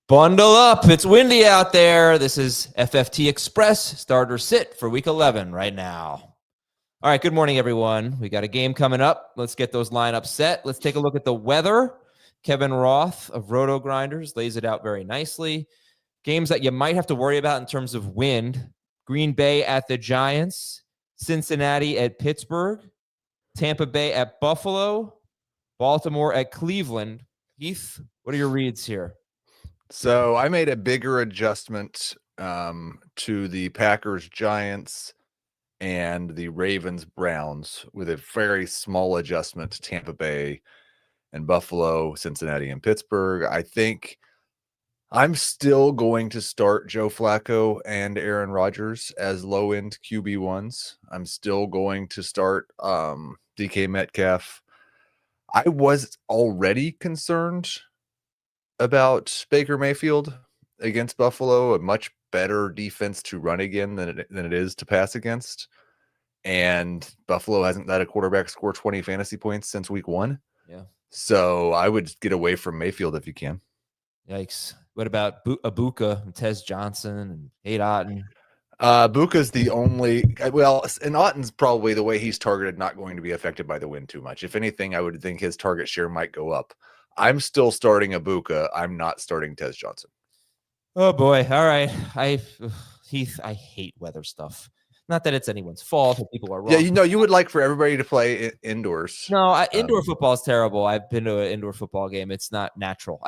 Bundle up. It's windy out there. This is FFT Express starter sit for week 11 right now. All right, good morning, everyone. We got a game coming up. Let's get those lineups set. Let's take a look at the weather. Kevin Roth of Roto Grinders lays it out very nicely. Games that you might have to worry about in terms of wind. Green Bay at the Giants, Cincinnati at Pittsburgh, Tampa Bay at Buffalo, Baltimore at Cleveland. Heath, what are your reads here? So I made a bigger adjustment to the Packers, Giants, and the Ravens, Browns, with a very small adjustment to Tampa Bay and Buffalo, Cincinnati, and Pittsburgh. I think I'm still going to start Joe Flacco and Aaron Rodgers as low-end QB1s. I'm still going to start DK Metcalf. I was already concerned about Baker Mayfield against Buffalo, a much better defense to run again than it is to pass against. And Buffalo hasn't let a quarterback score 20 fantasy points since week 1. Yeah. So I would get away from Mayfield if you can. Yikes. What about Abuka and Tez Johnson and Kate Otten? Buka's the only, well, and Otten's probably, the way he's targeted, not going to be affected by the wind too much. If anything, I would think his target share might go up. I'm still starting Abuka. I'm not starting Tez Johnson. Oh boy. All right. Heath, I hate weather stuff. Not that it's anyone's fault if people are wrong. Yeah, you would like for everybody to play indoors. No, indoor football is terrible. I've been to an indoor football game. It's not natural.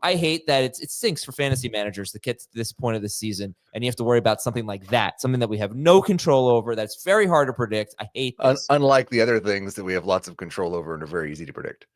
I hate that it stinks for fantasy managers to get to this point of the season, and you have to worry about something like that, something that we have no control over. That's very hard to predict. I hate this. Unlike the other things that we have lots of control over and are very easy to predict.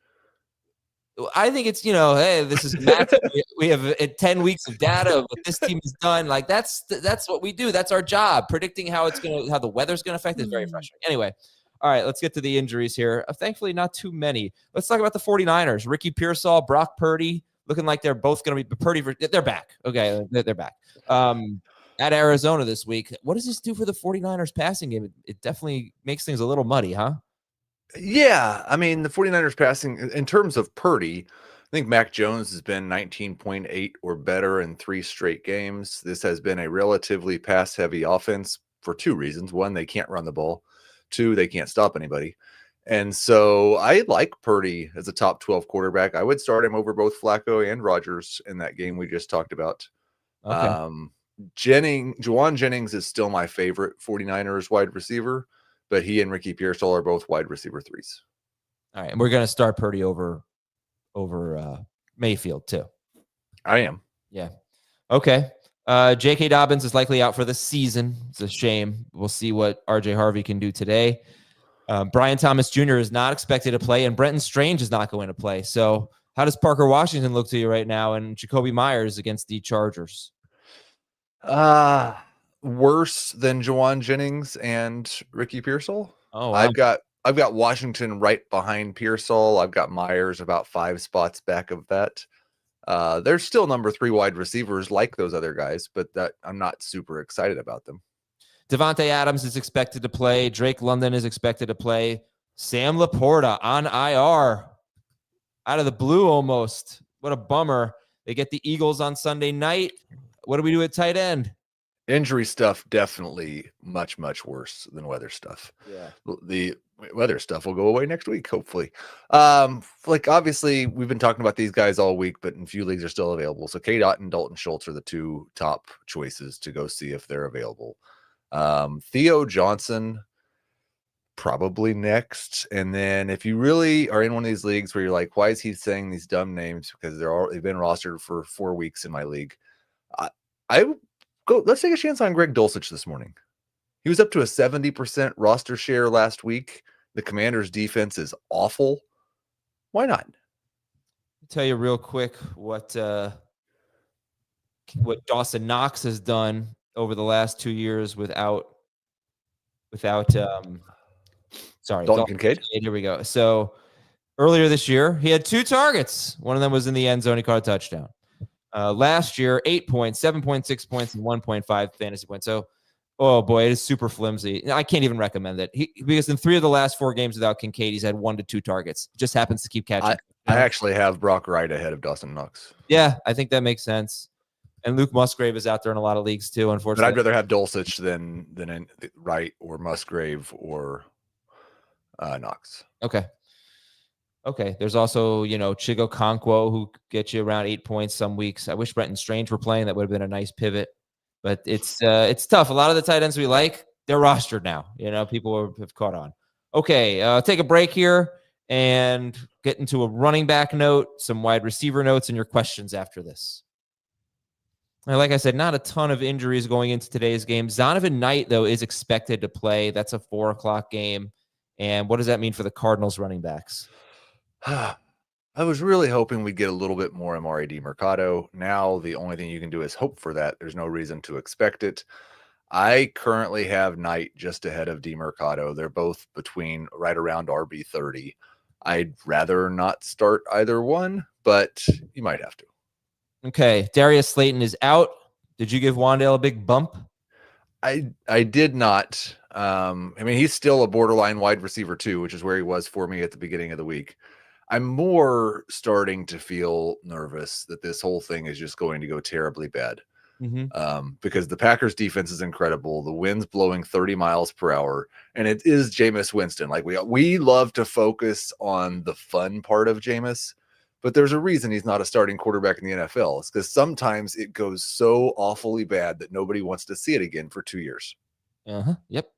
I think it's, hey, this is massive. We have 10 weeks of data of what this team has done. Like that's what we do. That's our job. Predicting how the weather's going to affect is very frustrating. Anyway, all right, let's get to the injuries here. Thankfully, not too many. Let's talk about the 49ers. Ricky Pearsall, Brock Purdy, looking like they're both going to be Purdy. They're back. Okay, they're back. At Arizona this week. What does this do for the 49ers passing game? It definitely makes things a little muddy, huh? Yeah, I mean, the 49ers passing, in terms of Purdy, I think Mac Jones has been 19.8 or better in 3 straight games. This has been a relatively pass-heavy offense for 2 reasons. 1, they can't run the ball. 2, they can't stop anybody. And so I like Purdy as a top 12 quarterback. I would start him over both Flacco and Rodgers in that game we just talked about. Okay. Juwan Jennings is still my favorite 49ers wide receiver, but he and Ricky Pearsall are both wide receiver 3s. All right, and we're going to start Purdy over Mayfield too. I am. Yeah. Okay. J.K. Dobbins is likely out for the season. It's a shame. We'll see what R.J. Harvey can do today. Brian Thomas Jr. is not expected to play, and Brenton Strange is not going to play. So how does Parker Washington look to you right now, and Jacoby Myers against the Chargers? Worse than Juwan Jennings and Ricky Pearsall. Oh, wow. I've got Washington right behind Pearsall. I've got Myers about 5 spots back of that. They're still number 3 wide receivers like those other guys, but that I'm not super excited about them. Devontae Adams is expected to play. Drake London is expected to play. Sam Laporta on IR. Out of the blue almost. What a bummer. They get the Eagles on Sunday night. What do we do at tight end? Injury stuff definitely much, much worse than weather stuff. Yeah. The weather stuff will go away next week, hopefully. Obviously, we've been talking about these guys all week, but in few leagues are still available. So Kate Otten and Dalton Schultz are the 2 top choices to go see if they're available. Theo Johnson, probably next. And then if you really are in one of these leagues where you're like, why is he saying these dumb names? Because they've been rostered for 4 weeks in my league. Let's take a chance on Greg Dulcich this morning. He was up to a 70% roster share last week. The Commanders' defense is awful. Why not? I'll tell you real quick what Dawson Knox has done over the last 2 years without Dalton Kincaid. Here we go. So earlier this year, he had 2 targets. One of them was in the end zone. He caught a touchdown. Last year, 8 points, 7.6 points, and 1.5 fantasy points. So, oh boy, it is super flimsy. I can't even recommend it. Because in 3 of the last 4 games without Kincaid, he's had 1 to 2 targets. Just happens to keep catching. I actually have Brock Wright ahead of Dawson Knox. Yeah, I think that makes sense. And Luke Musgrave is out there in a lot of leagues too, unfortunately. But I'd rather have Dulcich than Wright or Musgrave or Knox. Okay. There's also, Chigo Conquo, who gets you around 8 points some weeks. I wish Brenton Strange were playing. That would have been a nice pivot. But it's tough. A lot of the tight ends we like, they're rostered now. People have caught on. Okay, take a break here and get into a running back note, some wide receiver notes, and your questions after this. Like I said, not a ton of injuries going into today's game. Zonovan Knight, though, is expected to play. That's a 4:00 game. And what does that mean for the Cardinals running backs? I was really hoping we'd get a little bit more Amari DiMercato. Now the only thing you can do is hope for that. There's no reason to expect it. I currently have Knight just ahead of DiMercato. They're both between right around RB30. I'd rather not start either one, but you might have to. Okay, Darius Slayton is out. Did you give Wan'Dale a big bump? I did not. He's still a borderline wide receiver too, which is where he was for me at the beginning of the week. I'm more starting to feel nervous that this whole thing is just going to go terribly bad. Because the Packers defense is incredible. The wind's blowing 30 miles per hour, and it is Jameis Winston. Like we love to focus on the fun part of Jameis, but there's a reason he's not a starting quarterback in the NFL. It's because sometimes it goes so awfully bad that nobody wants to see it again for 2 years. Yep.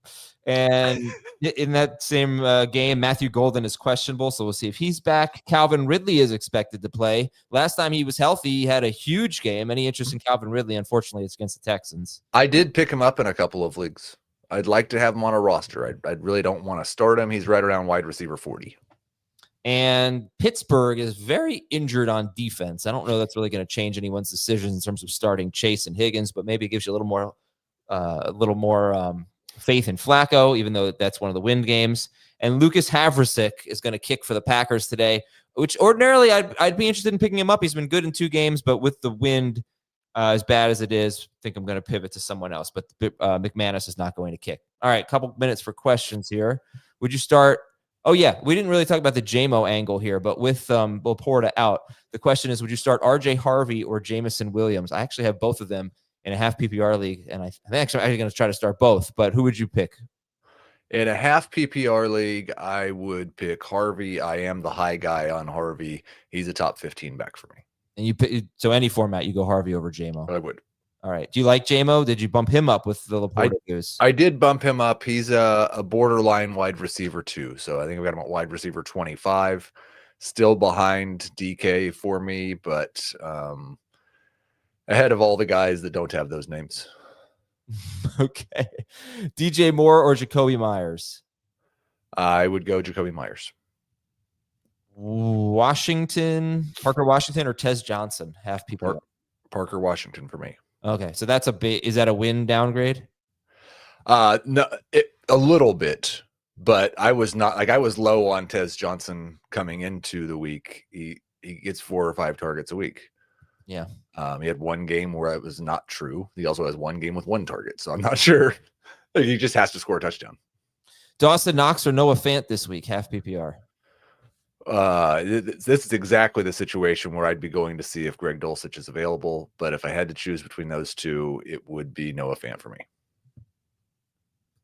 And in that same game, Matthew Golden is questionable, so we'll see if he's back. Calvin Ridley is expected to play. Last time he was healthy, he had a huge game. Any interest in Calvin Ridley? Unfortunately, it's against the Texans. I did pick him up in a couple of leagues. I'd like to have him on a roster. I really don't want to start him. He's right around wide receiver 40. And Pittsburgh is very injured on defense. I don't know that's really going to change anyone's decisions in terms of starting Chase and Higgins, but maybe it gives you a little more faith in Flacco, even though that's one of the wind games. And Lucas Havrasik is going to kick for the Packers today, which ordinarily I'd be interested in picking him up. He's been good in 2 games, but with the wind as bad as it is, I think I'm going to pivot to someone else. But McManus is not going to kick. All right, couple minutes for questions here. Would you start? Oh, yeah, we didn't really talk about the JMO angle here, but with Laporta out, the question is, would you start RJ Harvey or Jamison Williams? I actually have both of them in a half PPR league, and I'm actually going to try to start both, but who would you pick? In a half PPR league, I would pick Harvey. I am the high guy on Harvey. He's a top 15 back for me. And so any format, you go Harvey over JMO? I would. All right. Do you like JMO? Did you bump him up with the Laporta news? I did bump him up. He's a borderline wide receiver too. So I think I've got him at wide receiver 25. Still behind DK for me, but ahead of all the guys that don't have those names. Okay. DJ Moore or Jacoby Myers? I would go Jacoby Myers. Parker Washington or Tez Johnson? Half PPR. Parker Washington for me. Okay, so that's is that a win downgrade? No, a little bit, but I was low on Tez Johnson coming into the week. He gets 4 or 5 targets a week. Yeah. He had 1 game where it was not true. He also has 1 game with 1 target, so I'm not sure. He just has to score a touchdown. Dawson Knox or Noah Fant this week, half PPR? This is exactly the situation where I'd be going to see if Greg Dulcich is available. But if I had to choose between those two, it would be Noah Fant for me.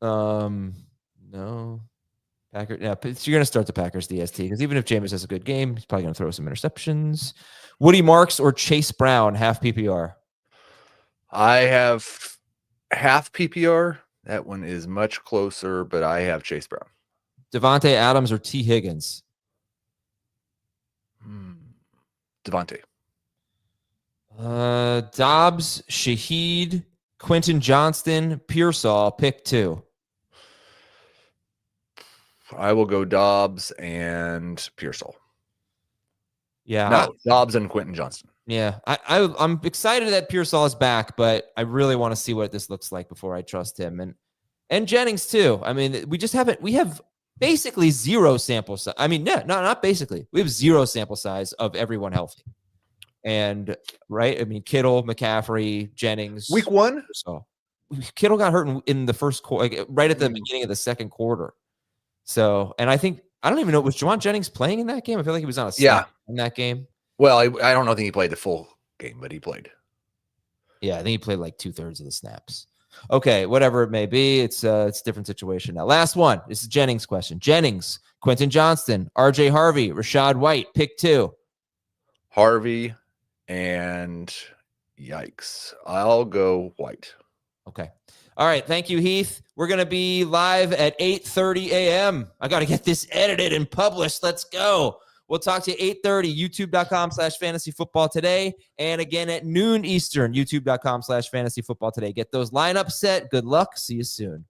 No. Packers. Yeah, so you're going to start the Packers DST because even if Jameis has a good game, he's probably going to throw some interceptions. Woody Marks or Chase Brown, half PPR? I have half PPR. That one is much closer, but I have Chase Brown. Devontae Adams or T. Higgins? Devontae. Dobbs, Shaheed, Quentin Johnston, Pearsall, pick 2. I will go Dobbs and Pearsall. Yeah. No, Dobbs and Quentin Johnston. Yeah. I'm excited that Pearsall is back, but I really want to see what this looks like before I trust him. And Jennings too. I mean, we have basically 0 sample size. I mean, not basically. We have 0 sample size of everyone healthy. And right, I mean, Kittle, McCaffrey, Jennings. Week 1. So Kittle got hurt in the first quarter, right at the beginning of the second quarter. So, and I think I don't even know. Was Juwan Jennings playing in that game? I feel like he was on a Yeah. snap in that game. Well, I don't think he played the full game, but he played. Yeah, I think he played like 2/3 of the snaps. Okay, whatever it may be, it's a different situation now. Last one. This is Jennings' question. Jennings, Quentin Johnston, RJ Harvey, Rashad White, pick 2. Harvey and yikes. I'll go White. Okay. All right. Thank you, Heath. We're going to be live at 8:30 a.m. I got to get this edited and published. Let's go. We'll talk to you 8:30, youtube.com/fantasyfootball today. And again at noon Eastern, youtube.com/fantasyfootball today. Get those lineups set. Good luck. See you soon.